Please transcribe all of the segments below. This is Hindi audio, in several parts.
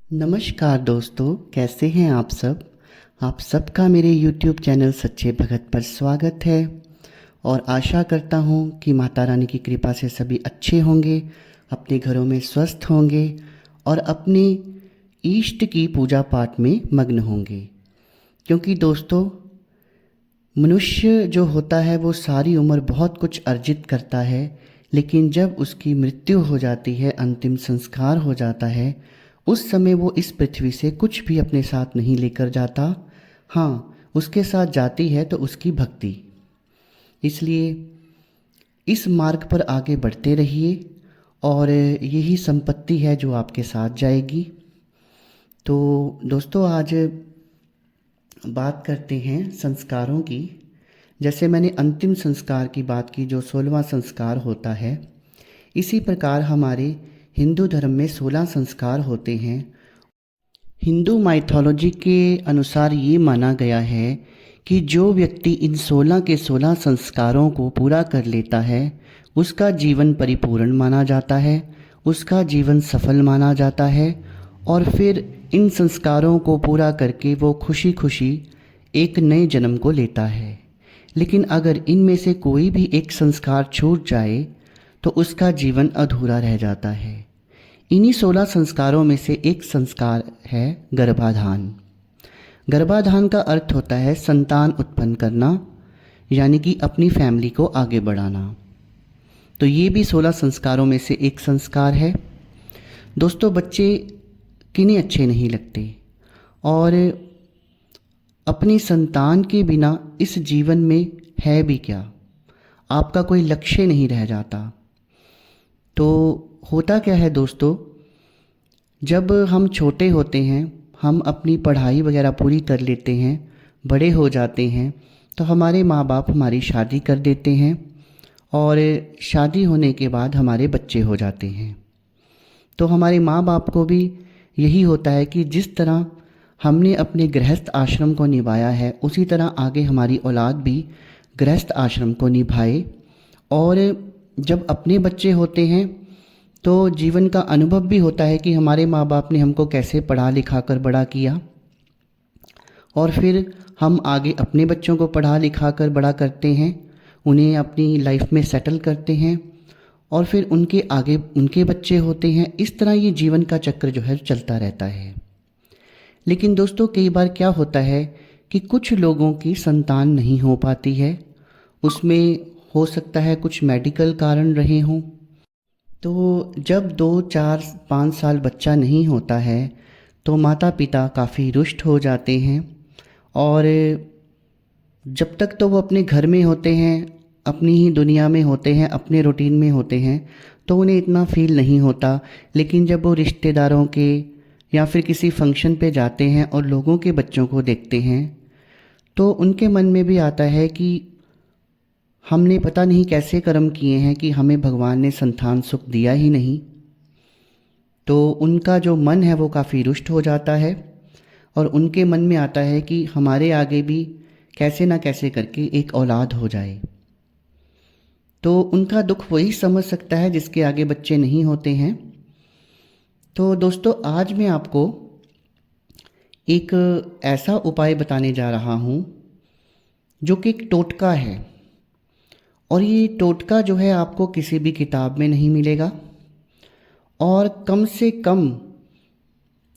नमस्कार दोस्तों, कैसे हैं आप सब। आप सबका मेरे YouTube चैनल सच्चे भगत पर स्वागत है और आशा करता हूँ कि माता रानी की कृपा से सभी अच्छे होंगे, अपने घरों में स्वस्थ होंगे और अपने इष्ट की पूजा पाठ में मग्न होंगे। क्योंकि दोस्तों, मनुष्य जो होता है वो सारी उम्र बहुत कुछ अर्जित करता है, लेकिन जब उसकी मृत्यु हो जाती है, अंतिम संस्कार हो जाता है, उस समय वो इस पृथ्वी से कुछ भी अपने साथ नहीं लेकर जाता। हाँ, उसके साथ जाती है तो उसकी भक्ति। इसलिए इस मार्ग पर आगे बढ़ते रहिए और यही संपत्ति है जो आपके साथ जाएगी। तो दोस्तों, आज बात करते हैं संस्कारों की। जैसे मैंने अंतिम संस्कार की बात की, जो 16वां संस्कार होता है, इसी प्रकार हमारे हिंदू धर्म में 16 संस्कार होते हैं। हिंदू माइथोलॉजी के अनुसार ये माना गया है कि जो व्यक्ति इन 16 के 16 संस्कारों को पूरा कर लेता है, उसका जीवन परिपूर्ण माना जाता है, उसका जीवन सफल माना जाता है और फिर इन संस्कारों को पूरा करके वो खुशी खुशी एक नए जन्म को लेता है। लेकिन अगर इनमें से कोई भी एक संस्कार छूट जाए तो उसका जीवन अधूरा रह जाता है। इन्हीं 16 संस्कारों में से एक संस्कार है गर्भाधान। गर्भाधान का अर्थ होता है संतान उत्पन्न करना, यानी कि अपनी फैमिली को आगे बढ़ाना। तो ये भी 16 संस्कारों में से एक संस्कार है। दोस्तों, बच्चे किन्हें अच्छे नहीं लगते, और अपनी संतान के बिना इस जीवन में है भी क्या, आपका कोई लक्ष्य नहीं रह जाता। तो होता क्या है दोस्तों, जब हम छोटे होते हैं, हम अपनी पढ़ाई वगैरह पूरी कर लेते हैं, बड़े हो जाते हैं, तो हमारे माँ बाप हमारी शादी कर देते हैं और शादी होने के बाद हमारे बच्चे हो जाते हैं। तो हमारे माँ बाप को भी यही होता है कि जिस तरह हमने अपने गृहस्थ आश्रम को निभाया है, उसी तरह आगे हमारी औलाद भी गृहस्थ आश्रम को निभाए। और जब अपने बच्चे होते हैं तो जीवन का अनुभव भी होता है कि हमारे माँ बाप ने हमको कैसे पढ़ा लिखा कर बड़ा किया, और फिर हम आगे अपने बच्चों को पढ़ा लिखा कर बड़ा करते हैं, उन्हें अपनी लाइफ में सेटल करते हैं और फिर उनके आगे उनके बच्चे होते हैं। इस तरह ये जीवन का चक्र जो है चलता रहता है। लेकिन दोस्तों, कई बार क्या होता है कि कुछ लोगों की संतान नहीं हो पाती है। उसमें हो सकता है कुछ मेडिकल कारण रहे हों। तो जब 2 4 5 साल बच्चा नहीं होता है तो माता पिता काफ़ी रुष्ट हो जाते हैं, और जब तक तो वो अपने घर में होते हैं, अपनी ही दुनिया में होते हैं, अपने रूटीन में होते हैं, तो उन्हें इतना फील नहीं होता। लेकिन जब वो रिश्तेदारों के या फिर किसी फंक्शन पे जाते हैं और लोगों के बच्चों को देखते हैं, तो उनके मन में भी आता है कि हमने पता नहीं कैसे कर्म किए हैं कि हमें भगवान ने संतान सुख दिया ही नहीं। तो उनका जो मन है वो काफ़ी रुष्ट हो जाता है और उनके मन में आता है कि हमारे आगे भी कैसे ना कैसे करके एक औलाद हो जाए। तो उनका दुख वही समझ सकता है जिसके आगे बच्चे नहीं होते हैं। तो दोस्तों, आज मैं आपको एक ऐसा उपाय बताने जा रहा हूँ जो कि एक टोटका है, और ये टोटका जो है आपको किसी भी किताब में नहीं मिलेगा, और कम से कम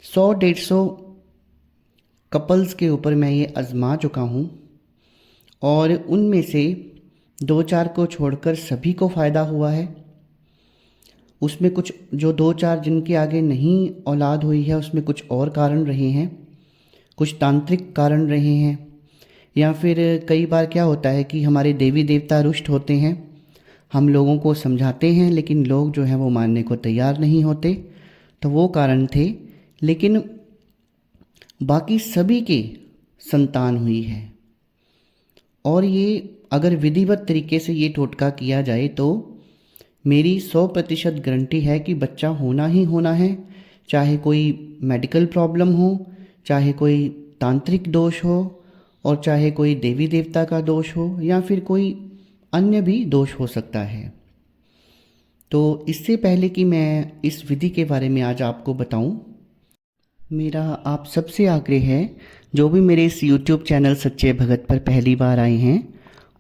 100 150 कपल्स के ऊपर मैं ये आजमा चुका हूँ, और उनमें से 2 4 को छोड़कर सभी को फ़ायदा हुआ है। उसमें कुछ जो 2 4 जिनके आगे नहीं औलाद हुई है, उसमें कुछ और कारण रहे हैं, कुछ तांत्रिक कारण रहे हैं, या फिर कई बार क्या होता है कि हमारे देवी देवता रुष्ट होते हैं। हम लोगों को समझाते हैं लेकिन लोग जो हैं वो मानने को तैयार नहीं होते, तो वो कारण थे। लेकिन बाकी सभी के संतान हुई है, और ये अगर विधिवत तरीके से ये टोटका किया जाए तो मेरी 100% गारंटी है कि बच्चा होना ही होना है। चाहे कोई मेडिकल प्रॉब्लम हो, चाहे कोई तांत्रिक दोष हो, और चाहे कोई देवी देवता का दोष हो, या फिर कोई अन्य भी दोष हो सकता है। तो इससे पहले कि मैं इस विधि के बारे में आज आपको बताऊं, मेरा आप सबसे आग्रह है, जो भी मेरे इस यूट्यूब चैनल सच्चे भगत पर पहली बार आए हैं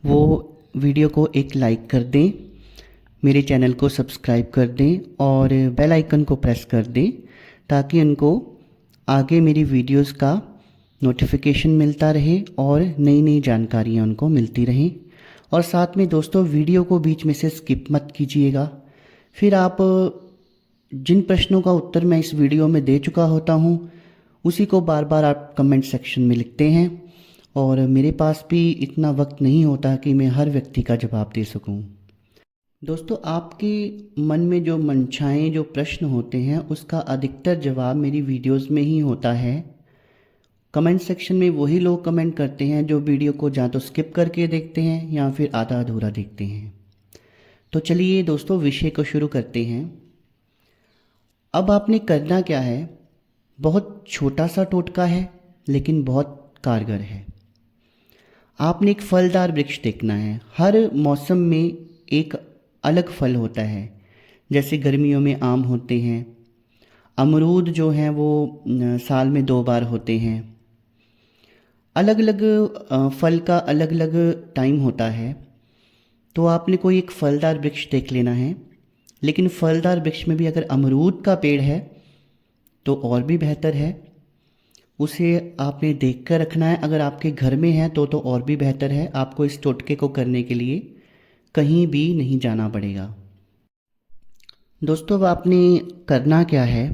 वो वीडियो को एक लाइक कर दें, मेरे चैनल को सब्सक्राइब कर दें और बेल आइकन को प्रेस कर दें ताकि उनको आगे मेरी वीडियोस का नोटिफिकेशन मिलता रहे और नई नई जानकारियाँ उनको मिलती रहें। और साथ में दोस्तों वीडियो को बीच में से स्किप मत कीजिएगा। फिर आप जिन प्रश्नों का उत्तर मैं इस वीडियो में दे चुका होता हूँ उसी को बार बार आप कमेंट सेक्शन में लिखते हैं और मेरे पास भी इतना वक्त नहीं होता कि मैं हर व्यक्ति का जवाब दे सकूं। दोस्तों आपके मन में जो मनचाहे जो प्रश्न होते हैं उसका अधिकतर जवाब मेरी वीडियोस में ही होता है। कमेंट सेक्शन में वही लोग कमेंट करते हैं जो वीडियो को या तो स्किप करके देखते हैं या फिर आधा अधूरा देखते हैं। तो चलिए दोस्तों विषय को शुरू करते हैं। अब आपने करना क्या है, बहुत छोटा सा टोटका है लेकिन बहुत कारगर है। आपने एक फलदार वृक्ष देखना है। हर मौसम में एक अलग फल होता है। जैसे गर्मियों में आम होते हैं, अमरूद जो हैं वो साल में 2 बार होते हैं। अलग अलग फल का अलग अलग टाइम होता है। तो आपने कोई एक फलदार वृक्ष देख लेना है। लेकिन फलदार वृक्ष में भी अगर अमरूद का पेड़ है तो और भी बेहतर है, उसे आपने देख कर रखना है। अगर आपके घर में है तो और भी बेहतर है। आपको इस टोटके को करने के लिए कहीं भी नहीं जाना पड़ेगा। दोस्तों अब आपने करना क्या है,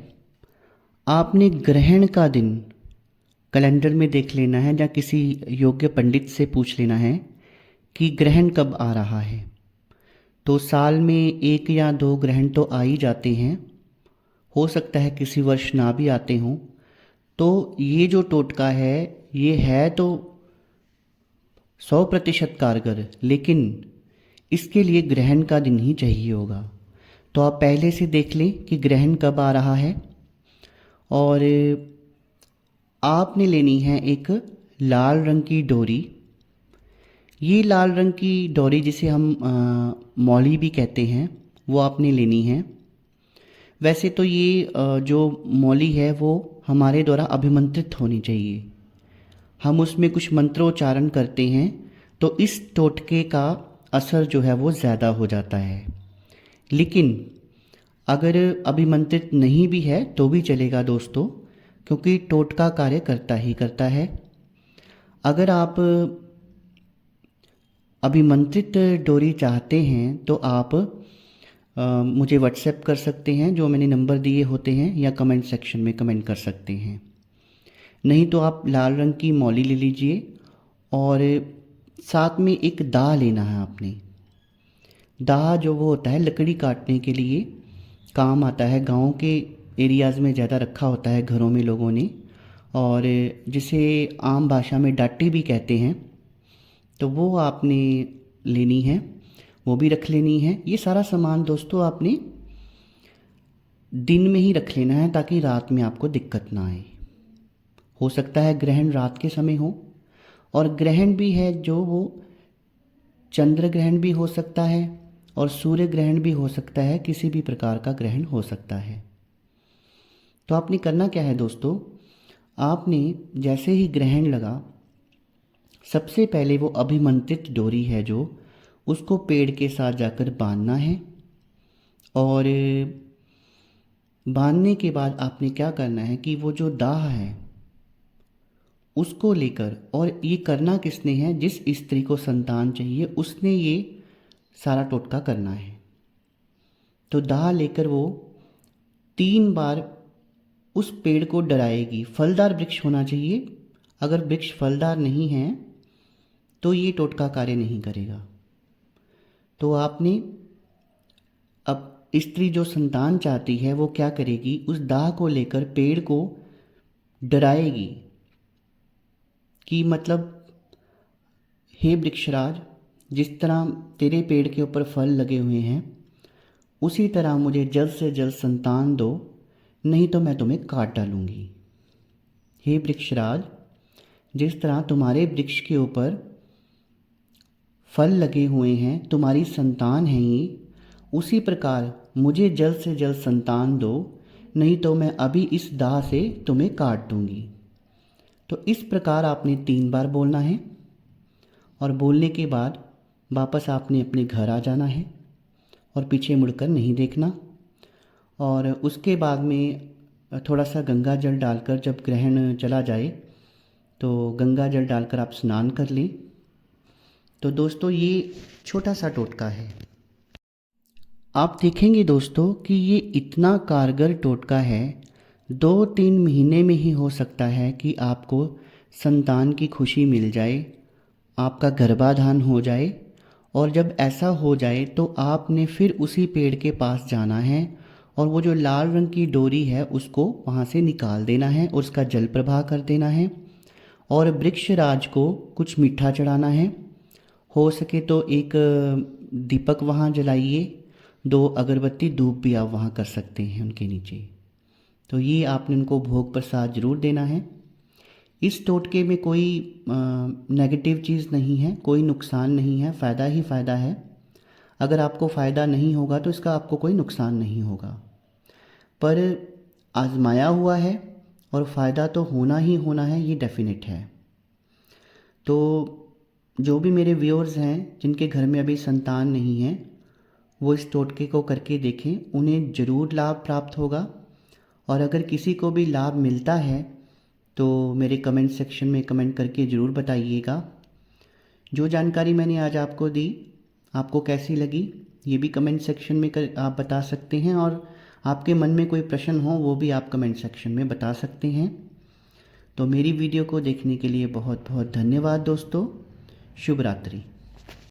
आपने ग्रहण का दिन कैलेंडर में देख लेना है या किसी योग्य पंडित से पूछ लेना है कि ग्रहण कब आ रहा है। तो साल में 1 या 2 ग्रहण तो आ ही जाते हैं, हो सकता है किसी वर्ष ना भी आते हों। तो ये जो टोटका है ये है तो 100% कारगर, लेकिन इसके लिए ग्रहण का दिन ही चाहिए होगा। तो आप पहले से देख लें कि ग्रहण कब आ रहा है और आपने लेनी है एक लाल रंग की डोरी। ये लाल रंग की डोरी जिसे हम मौली भी कहते हैं वो आपने लेनी है। वैसे तो ये जो मौली है वो हमारे द्वारा अभिमंत्रित होनी चाहिए। हम उसमें कुछ मंत्रोच्चारण करते हैं तो इस टोटके का असर जो है वो ज़्यादा हो जाता है। लेकिन अगर अभिमंत्रित नहीं भी है तो भी चलेगा दोस्तों, क्योंकि टोटका कार्य करता ही करता है। अगर आप अभिमंत्रित डोरी चाहते हैं तो आप मुझे व्हाट्सएप कर सकते हैं, जो मैंने नंबर दिए होते हैं, या कमेंट सेक्शन में कमेंट कर सकते हैं। नहीं तो आप लाल रंग की मौली ले लीजिए और साथ में एक दा लेना है आपने। दा जो वो होता है लकड़ी काटने के लिए काम आता है। गाँव के एरियाज़ में ज़्यादा रखा होता है घरों में लोगों ने, और जिसे आम भाषा में डाटी भी कहते हैं। तो वो आपने लेनी है, वो भी रख लेनी है। ये सारा सामान दोस्तों आपने दिन में ही रख लेना है ताकि रात में आपको दिक्कत ना आए। हो सकता है ग्रहण रात के समय हो, और ग्रहण भी है जो वो चंद्र ग्रहण भी हो सकता है और सूर्य ग्रहण भी हो सकता है। किसी भी प्रकार का ग्रहण हो सकता है। तो आपने करना क्या है दोस्तों, आपने जैसे ही ग्रहण लगा सबसे पहले वो अभिमंत्रित डोरी है जो, उसको पेड़ के साथ जाकर बांधना है। और बांधने के बाद आपने क्या करना है कि वो जो दाह है उसको लेकर, और ये करना किसने है, जिस स्त्री को संतान चाहिए उसने ये सारा टोटका करना है। तो दाह लेकर वो 3 बार उस पेड़ को डराएगी। फलदार वृक्ष होना चाहिए। अगर वृक्ष फलदार नहीं है तो ये टोटका कार्य नहीं करेगा। तो आपने अब स्त्री जो संतान चाहती है वो क्या करेगी, उस दाह को लेकर पेड़ को डराएगी कि मतलब हे वृक्षराज, जिस तरह तेरे पेड़ के ऊपर फल लगे हुए हैं उसी तरह मुझे जल्द से जल्द संतान दो, नहीं तो मैं तुम्हें काट डालूंगी। हे वृक्षराज, जिस तरह तुम्हारे वृक्ष के ऊपर फल लगे हुए हैं, तुम्हारी संतान है ये, उसी प्रकार मुझे जल्द से जल्द संतान दो, नहीं तो मैं अभी इस दाह से तुम्हें काट दूंगी। तो इस प्रकार आपने 3 बार बोलना है और बोलने के बाद वापस आपने अपने घर आ जाना है और पीछे मुड़कर नहीं देखना। और उसके बाद में थोड़ा सा गंगा जल डालकर जब ग्रहण चला जाए तो गंगा जल डालकर आप स्नान कर लें। तो दोस्तों ये छोटा सा टोटका है। आप देखेंगे दोस्तों कि ये इतना कारगर टोटका है, 2-3 महीने में ही हो सकता है कि आपको संतान की खुशी मिल जाए, आपका गर्भाधान हो जाए। और जब ऐसा हो जाए तो आपने फिर उसी पेड़ के पास जाना है और वो जो लाल रंग की डोरी है उसको वहाँ से निकाल देना है और उसका जल प्रवाह कर देना है और वृक्षराज को कुछ मीठा चढ़ाना है। हो सके तो एक दीपक वहाँ जलाइए, 2 अगरबत्ती धूप भी आप वहाँ कर सकते हैं उनके नीचे। तो ये आपने उनको भोग प्रसाद ज़रूर देना है। इस टोटके में कोई नेगेटिव चीज़ नहीं है, कोई नुकसान नहीं है, फ़ायदा ही फ़ायदा है। अगर आपको फ़ायदा नहीं होगा तो इसका आपको कोई नुकसान नहीं होगा, पर आजमाया हुआ है और फ़ायदा तो होना ही होना है, ये डेफिनेट है। तो जो भी मेरे व्यूअर्स हैं जिनके घर में अभी संतान नहीं है वो इस टोटके को करके देखें, उन्हें ज़रूर लाभ प्राप्त होगा। और अगर किसी को भी लाभ मिलता है तो मेरे कमेंट सेक्शन में कमेंट करके ज़रूर बताइएगा। जो जानकारी मैंने आज आपको दी आपको कैसी लगी ये भी कमेंट सेक्शन में आप बता सकते हैं, और आपके मन में कोई प्रश्न हो वो भी आप कमेंट सेक्शन में बता सकते हैं। तो मेरी वीडियो को देखने के लिए बहुत बहुत धन्यवाद दोस्तों। शुभ रात्रि।